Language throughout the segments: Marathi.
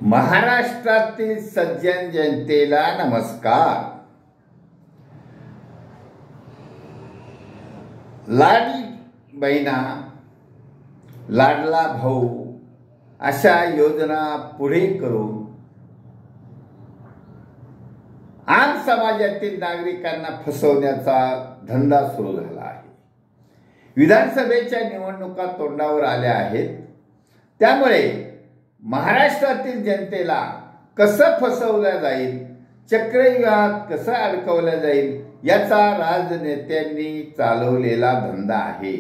महाराष्ट्रातील सज्जन जनतेला नमस्कार। लाडली बहिणा, लाडला भाऊ अशा योजना पुढे करून आम समाजातील नागरिकांना फसवण्याचा धंदा सुरू झाला आहे। विधानसभेच्या निवडणुका तोंडावर आल्या आहेत, त्यामुळे महाराष्ट्रातील जनतेला कसं फसवलं जाईल, चक्रव्यूहात कसं अडकवलं जाईल याचा राजनेत्यांनी चालवलेला धंदा आहे।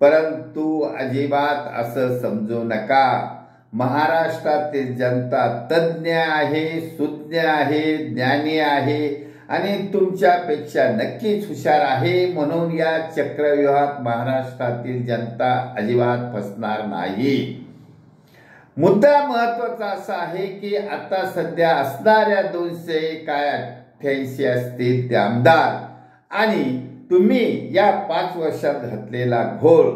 परंतु अजिबात असं समजू नका, महाराष्ट्रातील जनता तज्ञ आहे, सुज्ञ आहे, ज्ञानी आहे आणि तुमच्यापेक्षा नक्कीच हुशार आहे, म्हणून या चक्रव्यूहात महाराष्ट्रातील जनता अजिबात फसणार नाही। मुद्दा महत्वाचा असा आहे की आता सध्या असणाऱ्या 288 असतील ते आमदार आणि तुम्ही या 5 वर्षात घातलेला घोळ,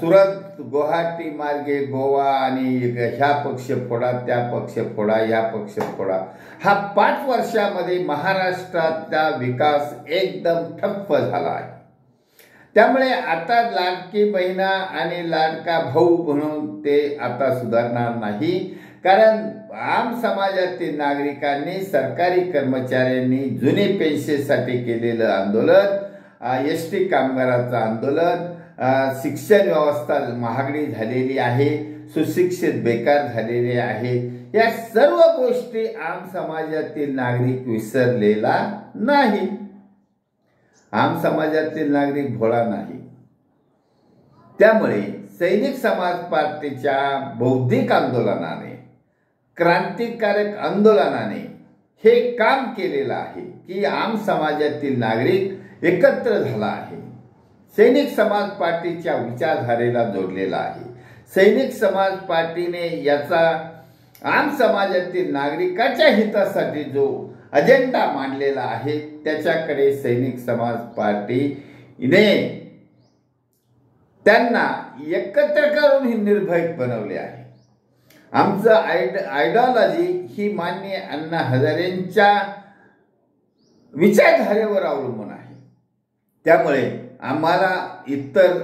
सुरत गुवाहाटी मार्गे गोवा आणि ह्या पक्ष फोडा, त्या पक्ष फोडा, ह्या पक्ष फोडा, हा 5 वर्षामध्ये महाराष्ट्राचा विकास एकदम ठप्प झाला आहे। त्यामुळे आता लाडकी बहिणा आणि लाडका भाऊ म्हणून ते आता सुधारणार नाही, कारण आम समाजातील नागरिकांनी, सरकारी कर्मचाऱ्यांनी जुने पेन्शनसाठी केलेलं आंदोलन, एसटी कामगाराचं आंदोलन, शिक्षण व्यवस्था महागडी झालेली आहे, सुशिक्षित बेकार झालेले आहे, या सर्व गोष्टी आम समाजातील नागरिक विसरलेला नाही। आम समाजातील नागरिक भोळा नाही। त्यामुळे सैनिक समाज पार्टीच्या बौद्धिक आंदोलनाने, क्रांतिकारक आंदोलनाने हे काम केलेलं आहे की आम समाजातील नागरिक एकत्र झाला आहे, सैनिक समाज पार्टीच्या विचारधारेला जोडलेला आहे। सैनिक समाज पार्टीने याचा आम समाजातील नागरिकाच्या हितासाठी जो अजेंडा मांडलेला आहे त्याच्याकडे सैनिक समाज पार्टीने त्यांना एकत्र करून ही निर्भीक बनवले आहे। आमचं आयडिओलॉजी ही माननीय अण्णा हजारेंच्या विचारधारेवर अवलंबून आहे। त्यामुळे आम्हाला इतर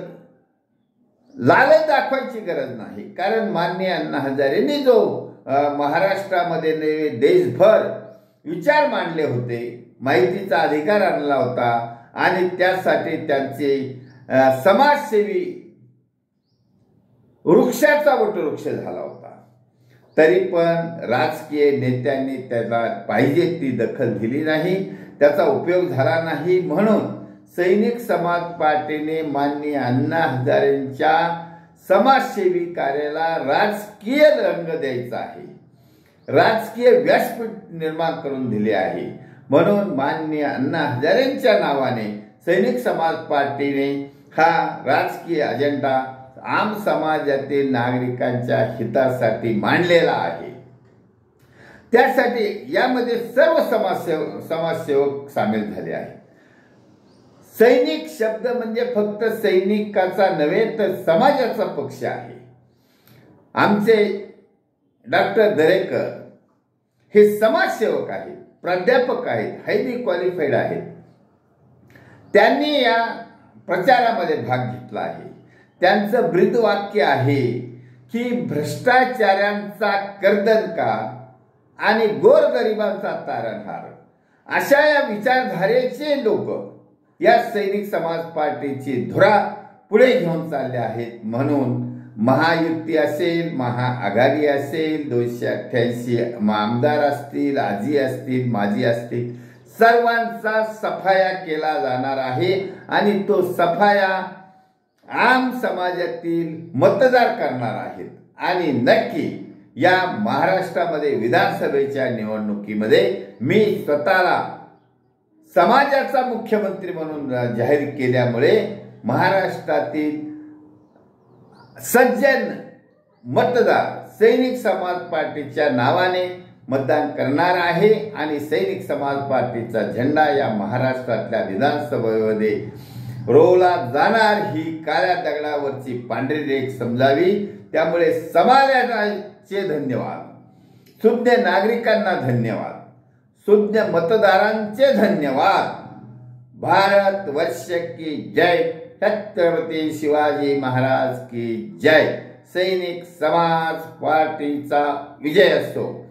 लालच दाखवायची गरज नाही, कारण माननीय अण्णा हजारेंनी जो महाराष्ट्रामध्ये नव्हे देशभर विचार मांडले होते, माहितीचा अधिकार आणला होता आणि त्यासाठी त्यांचे समाजसेवी वृक्षाचा वटवृक्ष झाला होता, तरी पण राजकीय नेत्यांनी त्याला पाहिजे ती दखल दिली नाही, त्याचा उपयोग झाला नाही। म्हणून सैनिक समाज पार्टीने माननीय अण्णा हजारेंच्या समाजसेवी कार्याला राजकीय रंग द्यायचा आहे, राजकीय व्यासपीठ निर्माण करून दिले आहे। म्हणून माननीय अण्णा हजारेंच्या नावाने सैनिक समाज पार्टीने हा राजकीय अजेंडा आम समाजातील नागरिकांच्या हितासाठी मांडलेला आहे। त्यासाठी यामध्ये सर्व समाजसेवक सामील झाले आहेत। सैनिक शब्द म्हणजे फक्त सैनिकाचा नव्हे तर समाजाचा पक्ष आहे। आमचे डॉक्टर दरेकर हे समाजसेवक आहेत, प्राध्यापक आहेत, हायली क्वालिफाईड आहेत। त्यांनी या प्रचारामध्ये भाग घेतला आहे। त्यांचं ब्रीदवाक्य आहे की भ्रष्टाचारांचा कर्दनकाळ आणि गोरगरिबांचा तारणहार, अशा या विचारधारेचे लोक या सैनिक समाज पार्टीची धुरा पुढे घेऊन चालले आहेत। म्हणून महायुती असेल, महाआघाडी असेल, 288 आमदार असतील, आजी असतील, माजी असतील, सर्वांचा सफाया केला जाणार आहे आणि तो सफाया आम समाजातील मतदार करणार आहेत। आणि नक्की या महाराष्ट्रामध्ये विधानसभेच्या निवडणुकीमध्ये मी स्वतःला समाजाचा मुख्यमंत्री म्हणून जाहीर केल्यामुळे महाराष्ट्रातील सज्जन मतदार सैनिक समाज पार्टीच्या नावाने मतदान करणार आहे आणि सैनिक समाज पार्टीचा झेंडा या महाराष्ट्रातल्या विधानसभेमध्ये रोवला जाणार, ही काळ्या दगडावरची पांढरी रेख समजावी। त्यामुळे समाजाचे धन्यवाद, सुज्ञ नागरिकांना धन्यवाद, सुज्ञ मतदारांचे धन्यवाद. भारत वर्ष की जय. छत्रपती शिवाजी महाराज की जय. सैनिक समाज पार्टीचा विजय असो.